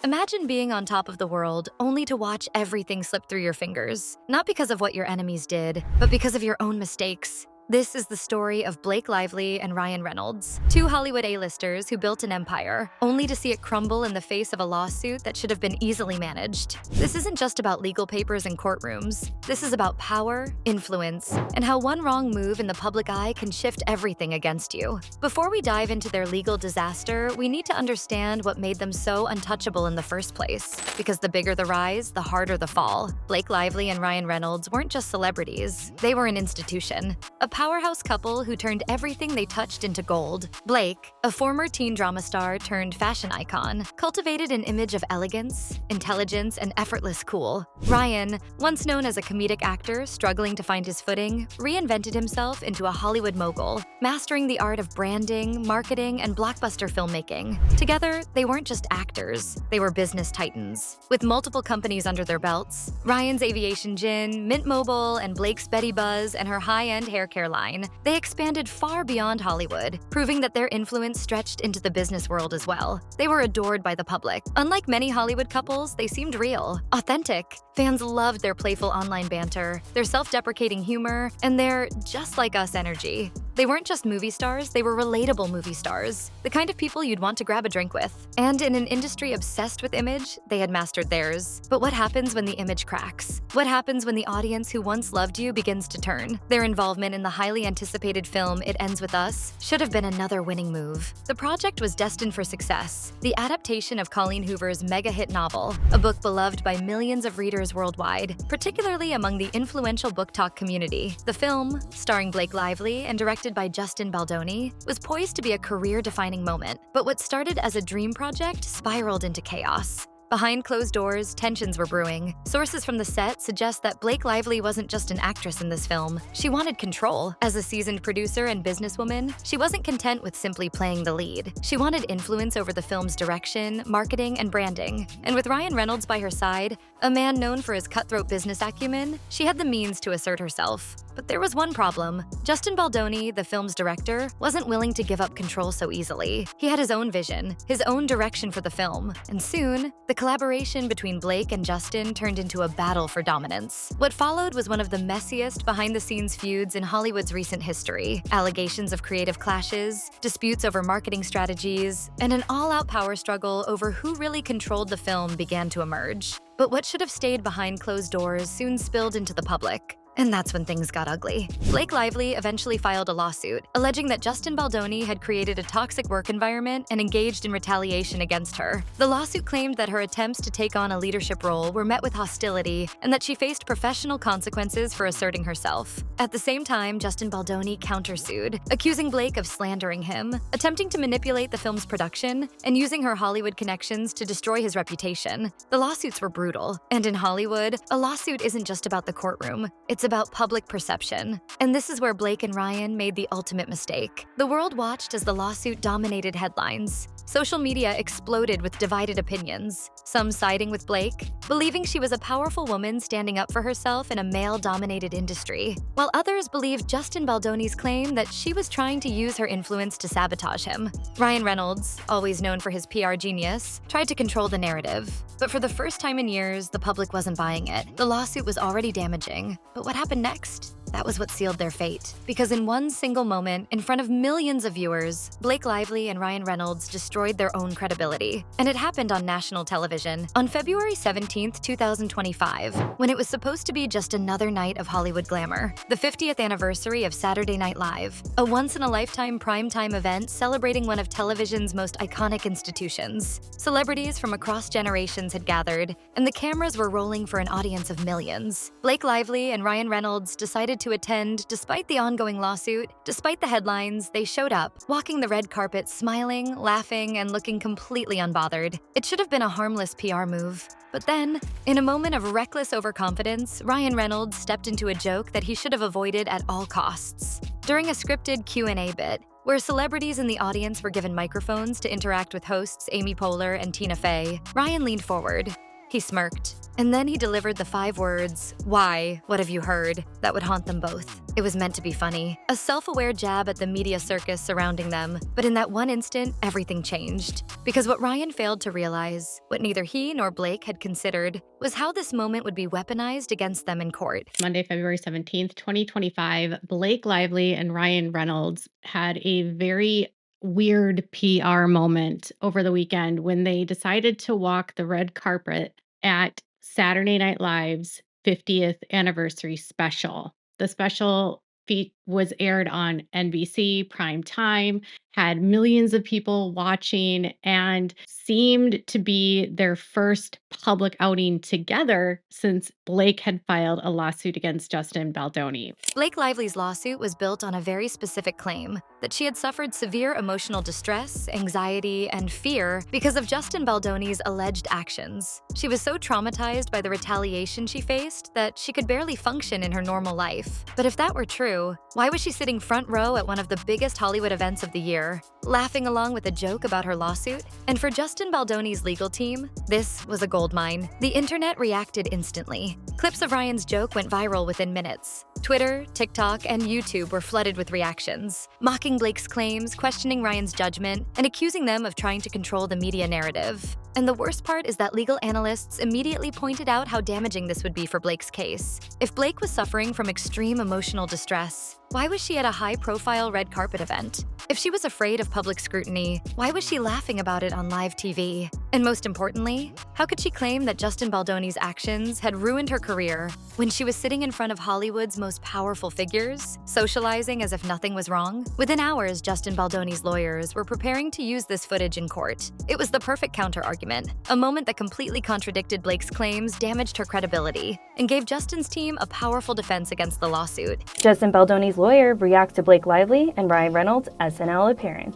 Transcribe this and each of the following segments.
Imagine being on top of the world only to watch everything slip through your fingers, not because of what your enemies did, but because of your own mistakes. This is the story of Blake Lively and Ryan Reynolds, two Hollywood A-listers who built an empire, only to see it crumble in the face of a lawsuit that should have been easily managed. This isn't just about legal papers and courtrooms. This is about power, influence, and how one wrong move in the public eye can shift everything against you. Before we dive into their legal disaster, we need to understand what made them so untouchable in the first place. Because the bigger the rise, the harder the fall. Blake Lively and Ryan Reynolds weren't just celebrities, they were an institution. A powerhouse couple who turned everything they touched into gold. Blake, a former teen drama star turned fashion icon, cultivated an image of elegance, intelligence, and effortless cool. Ryan, once known as a comedic actor struggling to find his footing, reinvented himself into a Hollywood mogul, mastering the art of branding, marketing, and blockbuster filmmaking. Together, they weren't just actors, they were business titans. With multiple companies under their belts, Ryan's Aviation Gin, Mint Mobile, and Blake's Betty Buzz and her high-end hair care line, they expanded far beyond Hollywood, proving that their influence stretched into the business world as well. They were adored by the public. Unlike many Hollywood couples, they seemed real, authentic. Fans loved their playful online banter, their self-deprecating humor, and their just-like-us energy. They weren't just movie stars, they were relatable movie stars, the kind of people you'd want to grab a drink with. And in an industry obsessed with image, they had mastered theirs. But what happens when the image cracks? What happens when the audience who once loved you begins to turn? Their involvement in the highly anticipated film It Ends With Us should have been another winning move. The project was destined for success, the adaptation of Colleen Hoover's mega-hit novel, a book beloved by millions of readers worldwide, particularly among the influential book talk community. The film, starring Blake Lively and directed by Justin Baldoni, was poised to be a career-defining moment. But what started as a dream project spiraled into chaos. Behind closed doors, tensions were brewing. Sources from the set suggest that Blake Lively wasn't just an actress in this film. She wanted control. As a seasoned producer and businesswoman, she wasn't content with simply playing the lead. She wanted influence over the film's direction, marketing, and branding. And with Ryan Reynolds by her side, a man known for his cutthroat business acumen, she had the means to assert herself. But there was one problem. Justin Baldoni, the film's director, wasn't willing to give up control so easily. He had his own vision, his own direction for the film. And soon, the collaboration between Blake and Justin turned into a battle for dominance. What followed was one of the messiest behind-the-scenes feuds in Hollywood's recent history. Allegations of creative clashes, disputes over marketing strategies, and an all-out power struggle over who really controlled the film began to emerge. But what should have stayed behind closed doors soon spilled into the public. And that's when things got ugly. Blake Lively eventually filed a lawsuit, alleging that Justin Baldoni had created a toxic work environment and engaged in retaliation against her. The lawsuit claimed that her attempts to take on a leadership role were met with hostility and that she faced professional consequences for asserting herself. At the same time, Justin Baldoni countersued, accusing Blake of slandering him, attempting to manipulate the film's production, and using her Hollywood connections to destroy his reputation. The lawsuits were brutal, and in Hollywood, a lawsuit isn't just about the courtroom, it's about public perception. And this is where Blake and Ryan made the ultimate mistake. The world watched as the lawsuit dominated headlines. Social media exploded with divided opinions, some siding with Blake, believing she was a powerful woman standing up for herself in a male-dominated industry, while others believed Justin Baldoni's claim that she was trying to use her influence to sabotage him. Ryan Reynolds, always known for his PR genius, tried to control the narrative. But for the first time in years, the public wasn't buying it. The lawsuit was already damaging. But what happened next? That was what sealed their fate. Because in one single moment, in front of millions of viewers, Blake Lively and Ryan Reynolds destroyed their own credibility. And it happened on national television. On February 17th, 2025, when it was supposed to be just another night of Hollywood glamour, the 50th anniversary of Saturday Night Live, a once-in-a-lifetime primetime event celebrating one of television's most iconic institutions. Celebrities from across generations had gathered, and the cameras were rolling for an audience of millions. Blake Lively and Ryan Reynolds decided to attend despite the ongoing lawsuit. Despite the headlines, they showed up, walking the red carpet smiling, laughing, and looking completely unbothered. It should have been a harmless PR move. But then, in a moment of reckless overconfidence, Ryan Reynolds stepped into a joke that he should have avoided at all costs. During a scripted Q&A bit, where celebrities in the audience were given microphones to interact with hosts Amy Poehler and Tina Fey, Ryan leaned forward. He smirked. And then he delivered the 5 words, "Why? What have you heard?" that would haunt them both. It was meant to be funny, a self-aware jab at the media circus surrounding them, but in that one instant, everything changed. Because what Ryan failed to realize, what neither he nor Blake had considered, was how this moment would be weaponized against them in court. Monday, February 17th, 2025, Blake Lively and Ryan Reynolds had a very weird PR moment over the weekend when they decided to walk the red carpet at Saturday Night Live's 50th anniversary special. The special feat was aired on NBC prime time, had millions of people watching, and seemed to be their first public outing together since Blake had filed a lawsuit against Justin Baldoni. Blake Lively's lawsuit was built on a very specific claim that she had suffered severe emotional distress, anxiety, and fear because of Justin Baldoni's alleged actions. She was so traumatized by the retaliation she faced that she could barely function in her normal life. But if that were true, why was she sitting front row at one of the biggest Hollywood events of the year, laughing along with a joke about her lawsuit? And for Justin Baldoni's legal team, this was a goldmine. The internet reacted instantly. Clips of Ryan's joke went viral within minutes. Twitter, TikTok, and YouTube were flooded with reactions, mocking Blake's claims, questioning Ryan's judgment, and accusing them of trying to control the media narrative. And the worst part is that legal analysts immediately pointed out how damaging this would be for Blake's case. If Blake was suffering from extreme emotional distress, why was she at a high-profile red carpet event? If she was afraid of public scrutiny, why was she laughing about it on live TV? And most importantly, how could she claim that Justin Baldoni's actions had ruined her career when she was sitting in front of Hollywood's most powerful figures, socializing as if nothing was wrong? Within hours, Justin Baldoni's lawyers were preparing to use this footage in court. It was the perfect counter-argument, a moment that completely contradicted Blake's claims, damaged her credibility, and gave Justin's team a powerful defense against the lawsuit. Justin Baldoni's lawyer reacts to Blake Lively and Ryan Reynolds' SNL appearance.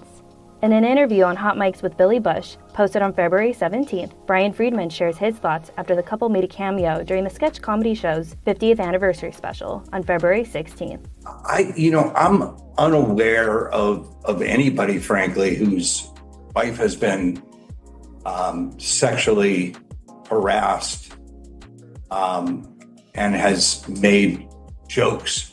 In an interview on Hot Mics with Billy Bush, posted on February 17th, Brian Friedman shares his thoughts after the couple made a cameo during the sketch comedy show's 50th anniversary special on February 16th. I'm unaware of anybody, frankly, whose wife has been sexually harassed and has made jokes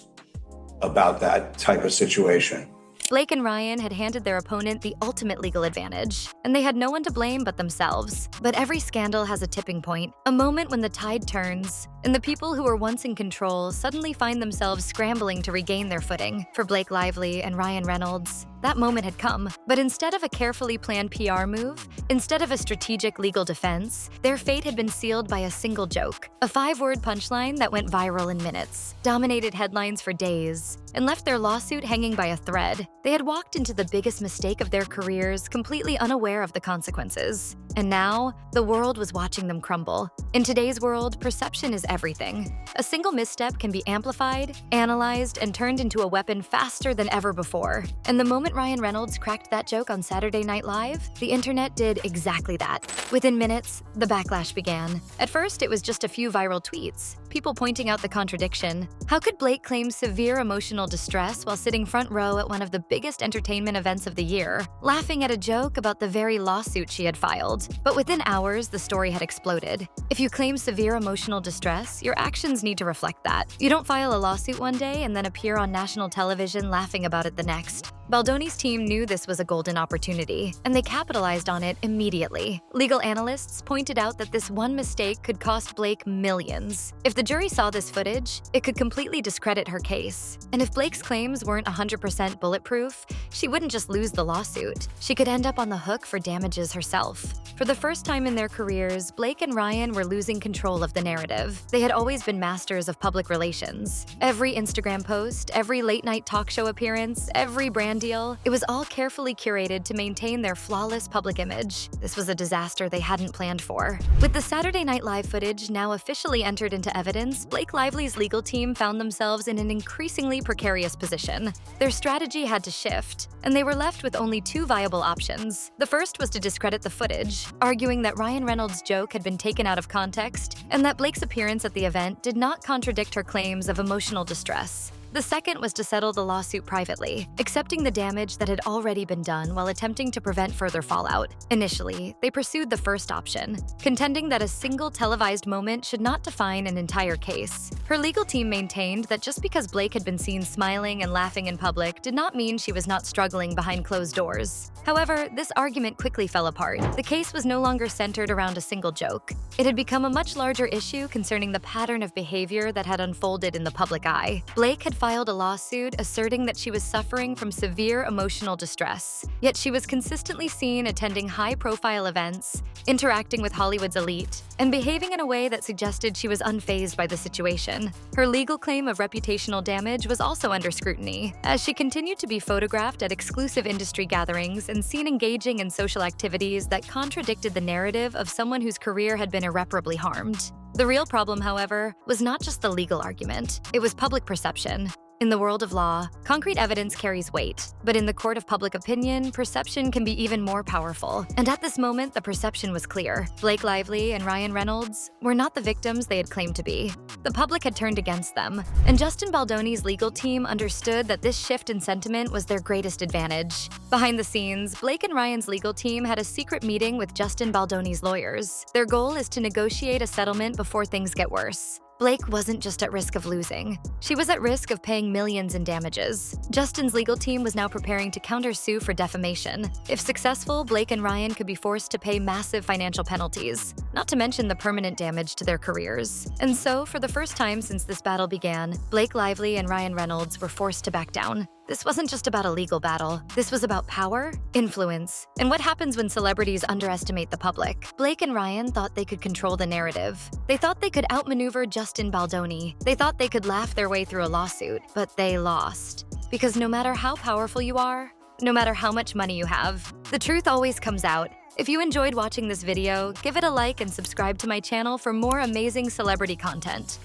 about that type of situation. Blake and Ryan had handed their opponent the ultimate legal advantage, and they had no one to blame but themselves. But every scandal has a tipping point, a moment when the tide turns, and the people who were once in control suddenly find themselves scrambling to regain their footing. For Blake Lively and Ryan Reynolds, that moment had come, but instead of a carefully planned PR move, instead of a strategic legal defense, their fate had been sealed by a single joke, a 5-word punchline that went viral in minutes, dominated headlines for days, and left their lawsuit hanging by a thread. They had walked into the biggest mistake of their careers, completely unaware of the consequences. And now, the world was watching them crumble. In today's world, perception is everything. A single misstep can be amplified, analyzed, and turned into a weapon faster than ever before. And the moment Ryan Reynolds cracked that joke on Saturday Night Live, the internet did exactly that. Within minutes, the backlash began. At first, it was just a few viral tweets, people pointing out the contradiction. How could Blake claim severe emotional distress while sitting front row at one of the biggest entertainment events of the year, laughing at a joke about the very lawsuit she had filed? But within hours, the story had exploded. If you claim severe emotional distress, your actions need to reflect that. You don't file a lawsuit one day and then appear on national television laughing about it the next. Baldoni's team knew this was a golden opportunity, and they capitalized on it immediately. Legal analysts pointed out that this one mistake could cost Blake millions. If the jury saw this footage, it could completely discredit her case. And if Blake's claims weren't 100% bulletproof, she wouldn't just lose the lawsuit. She could end up on the hook for damages herself. For the first time in their careers, Blake and Ryan were losing control of the narrative. They had always been masters of public relations. Every Instagram post, every late-night talk show appearance, every brand deal, it was all carefully curated to maintain their flawless public image. This was a disaster they hadn't planned for. With the Saturday Night Live footage now officially entered into evidence, Blake Lively's legal team found themselves in an increasingly precarious position. Their strategy had to shift, and they were left with only 2 viable options. The first was to discredit the footage, arguing that Ryan Reynolds' joke had been taken out of context and that Blake's appearance at the event did not contradict her claims of emotional distress. The second was to settle the lawsuit privately, accepting the damage that had already been done while attempting to prevent further fallout. Initially, they pursued the first option, contending that a single televised moment should not define an entire case. Her legal team maintained that just because Blake had been seen smiling and laughing in public did not mean she was not struggling behind closed doors. However, this argument quickly fell apart. The case was no longer centered around a single joke. It had become a much larger issue concerning the pattern of behavior that had unfolded in the public eye. Blake had filed a lawsuit asserting that she was suffering from severe emotional distress, yet she was consistently seen attending high-profile events, interacting with Hollywood's elite, and behaving in a way that suggested she was unfazed by the situation. Her legal claim of reputational damage was also under scrutiny, as she continued to be photographed at exclusive industry gatherings and seen engaging in social activities that contradicted the narrative of someone whose career had been irreparably harmed. The real problem, however, was not just the legal argument, it was public perception. In the world of law, concrete evidence carries weight, but in the court of public opinion, perception can be even more powerful. And at this moment, the perception was clear. Blake Lively and Ryan Reynolds were not the victims they had claimed to be. The public had turned against them, and Justin Baldoni's legal team understood that this shift in sentiment was their greatest advantage. Behind the scenes, Blake and Ryan's legal team had a secret meeting with Justin Baldoni's lawyers. Their goal is to negotiate a settlement before things get worse. Blake wasn't just at risk of losing. She was at risk of paying millions in damages. Justin's legal team was now preparing to countersue for defamation. If successful, Blake and Ryan could be forced to pay massive financial penalties, not to mention the permanent damage to their careers. And so, for the first time since this battle began, Blake Lively and Ryan Reynolds were forced to back down. This wasn't just about a legal battle. This was about power, influence, and what happens when celebrities underestimate the public. Blake and Ryan thought they could control the narrative. They thought they could outmaneuver Justin Baldoni. They thought they could laugh their way through a lawsuit, but they lost. Because no matter how powerful you are, no matter how much money you have, the truth always comes out. If you enjoyed watching this video, give it a like and subscribe to my channel for more amazing celebrity content.